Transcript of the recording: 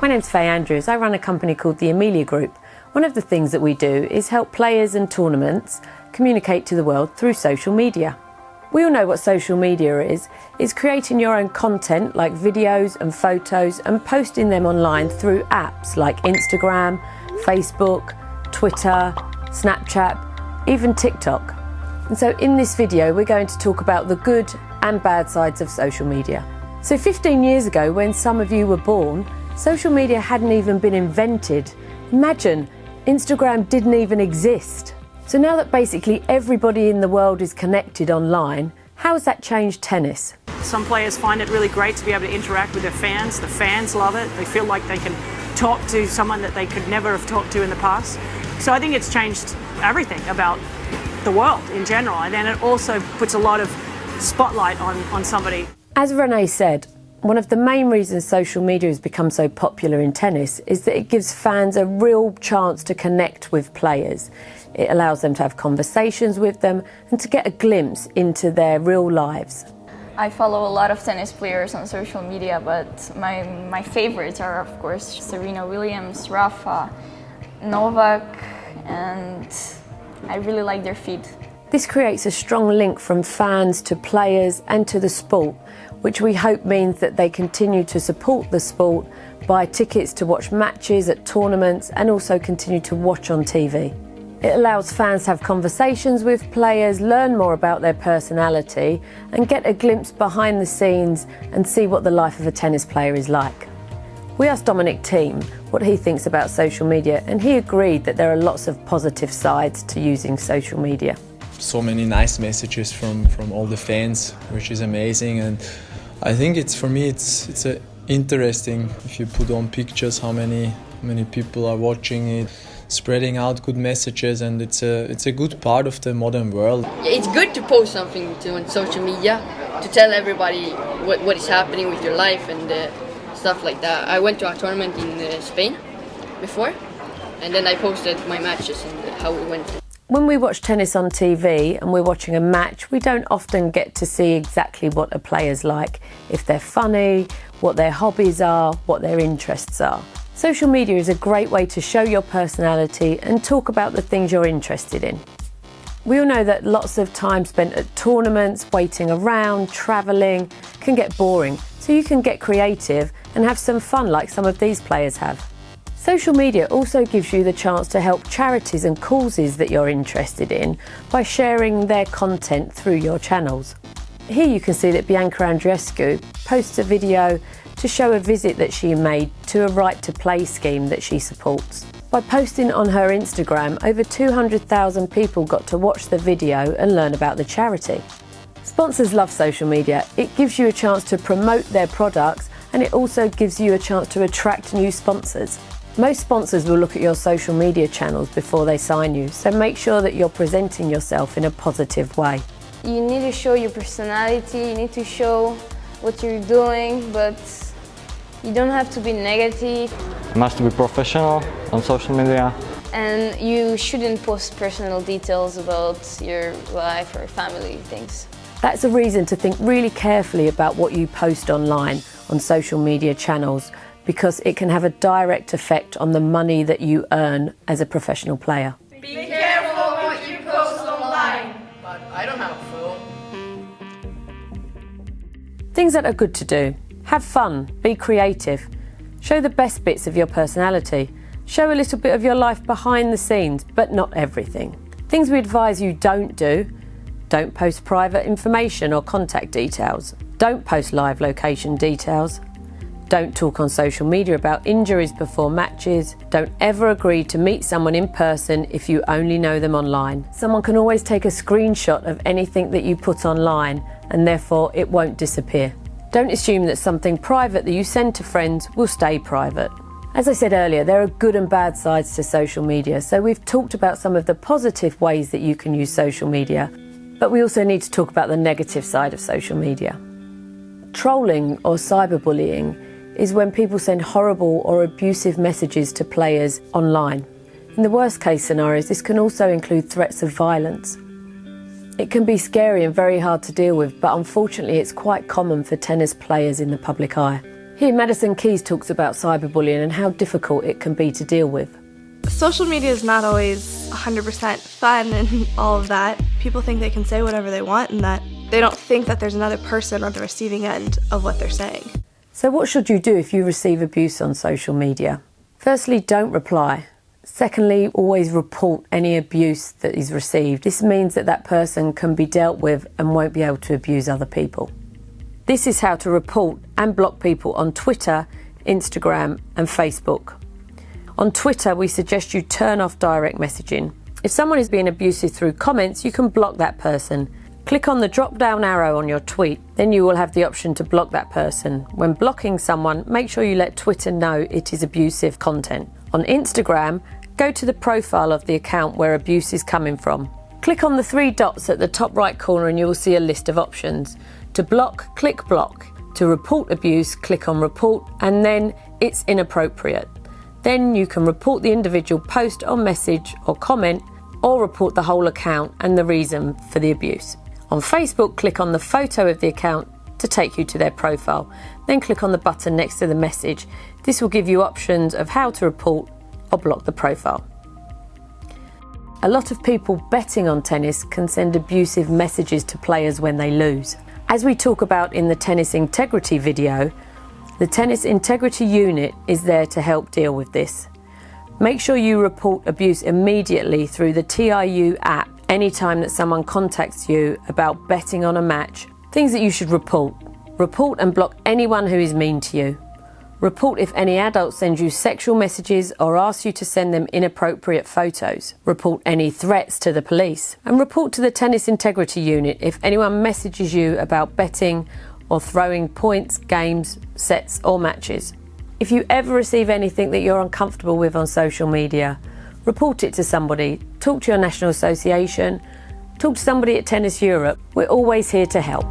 name's Faye Andrews. I run a company called the Amelia Group. One of the things that we do is help players and tournaments communicate to the world through social media. We all know what social media is. It's creating your own content like videos and photos and posting them online through apps like Instagram, Facebook, Twitter, Snapchat, even TikTok. And so in this video we're going to talk about the good and bad sides of social media. So 15 years ago, when some of you were born, social media hadn't even been invented. Imagine, Instagram didn't even exist. So now that basically everybody in the world is connected online, how has that changed tennis? Some players find it really great to be able to interact with their fans. The fans love it. They feel like they can talk to someone that they could never have talked to in the past. So I think it's changed everything about the world in general. And then it also puts a lot of spotlight on somebody. As Renee said, one of the main reasons social media has become so popular in tennis is that it gives fans a real chance to connect with players. It allows them to have conversations with them and to get a glimpse into their real lives. I follow a lot of tennis players on social media, but my favorites are, of course, Serena Williams, Rafa, Novak, and I really like their feed. This creates a strong link from fans to players and to the sport, which we hope means that they continue to support the sport, buy tickets to watch matches at tournaments and also continue to watch on TV. It allows fans to have conversations with players, learn more about their personality and get a glimpse behind the scenes and see what the life of a tennis player is like. We asked Dominic Thiem what he thinks about social media, and he agreed that there are lots of positive sides to using social media. So many nice messages from all the fans, which is amazing, and I think it's interesting if you put on pictures how many people are watching it, spreading out good messages, and it's a good part of the modern world. It's good to post something on social media to tell everybody what is happening with your life and stuff like that. I went to a tournament in Spain before, and then I posted my matches and how it went. When we watch tennis on TV and we're watching a match, we don't often get to see exactly what a player's like, if they're funny, what their hobbies are, what their interests are. Social media is a great way to show your personality and talk about the things you're interested in. We all know that lots of time spent at tournaments, waiting around, travelling, can get boring, so you can get creative and have some fun like some of these players have. Social media also gives you the chance to help charities and causes that you're interested in by sharing their content through your channels. Here you can see that Bianca Andreescu posts a video to show a visit that she made to a right to play scheme that she supports. By posting on her Instagram, over 200,000 people got to watch the video and learn about the charity. Sponsors love social media. It gives you a chance to promote their products, and it also gives you a chance to attract new sponsors. Most sponsors will look at your social media channels before they sign you, so make sure that you're presenting yourself in a positive way. You need to show your personality, you need to show what you're doing, but you don't have to be negative. You must be professional on social media. And you shouldn't post personal details about your life or family things. That's a reason to think really carefully about what you post online on social media channels, because it can have a direct effect on the money that you earn as a professional player. Be careful what you post online. But I don't have a phone. Things that are good to do. Have fun, be creative. Show the best bits of your personality. Show a little bit of your life behind the scenes, but not everything. Things we advise you don't do. Don't post private information or contact details. Don't post live location details. Don't talk on social media about injuries before matches. Don't ever agree to meet someone in person if you only know them online. Someone can always take a screenshot of anything that you put online, and therefore it won't disappear. Don't assume that something private that you send to friends will stay private. As I said earlier, there are good and bad sides to social media, so we've talked about some of the positive ways that you can use social media, but we also need to talk about the negative side of social media. Trolling or cyberbullying is when people send horrible or abusive messages to players online. In the worst case scenarios, this can also include threats of violence. It can be scary and very hard to deal with, but unfortunately it's quite common for tennis players in the public eye. Here, Madison Keys talks about cyberbullying and how difficult it can be to deal with. Social media is not always 100% fun and all of that. People think they can say whatever they want and that they don't think that there's another person on the receiving end of what they're saying. So what should you do if you receive abuse on social media? Firstly, don't reply. Secondly, always report any abuse that is received. This means that that person can be dealt with and won't be able to abuse other people. This is how to report and block people on Twitter, Instagram and Facebook. On Twitter, we suggest you turn off direct messaging. If someone is being abusive through comments, you can block that person. Click on the drop-down arrow on your tweet, then you will have the option to block that person. When blocking someone, make sure you let Twitter know it is abusive content. On Instagram, go to the profile of the account where abuse is coming from. Click on the 3 dots at the top right corner and you will see a list of options. To block, click block. To report abuse, click on report and then it's inappropriate. Then you can report the individual post or message or comment or report the whole account and the reason for the abuse. On Facebook, click on the photo of the account to take you to their profile. Then click on the button next to the message. This will give you options of how to report or block the profile. A lot of people betting on tennis can send abusive messages to players when they lose. As we talk about in the tennis integrity video, the tennis integrity unit is there to help deal with this. Make sure you report abuse immediately through the TIU app anytime that someone contacts you about betting on a match. Things that you should report. Report and block anyone who is mean to you. Report if any adult sends you sexual messages or asks you to send them inappropriate photos. Report any threats to the police. And report to the tennis integrity unit if anyone messages you about betting or throwing points, games, sets or matches. If you ever receive anything that you're uncomfortable with on social media, report it to somebody. Talk to your national association, talk to somebody at Tennis Europe. We're always here to help.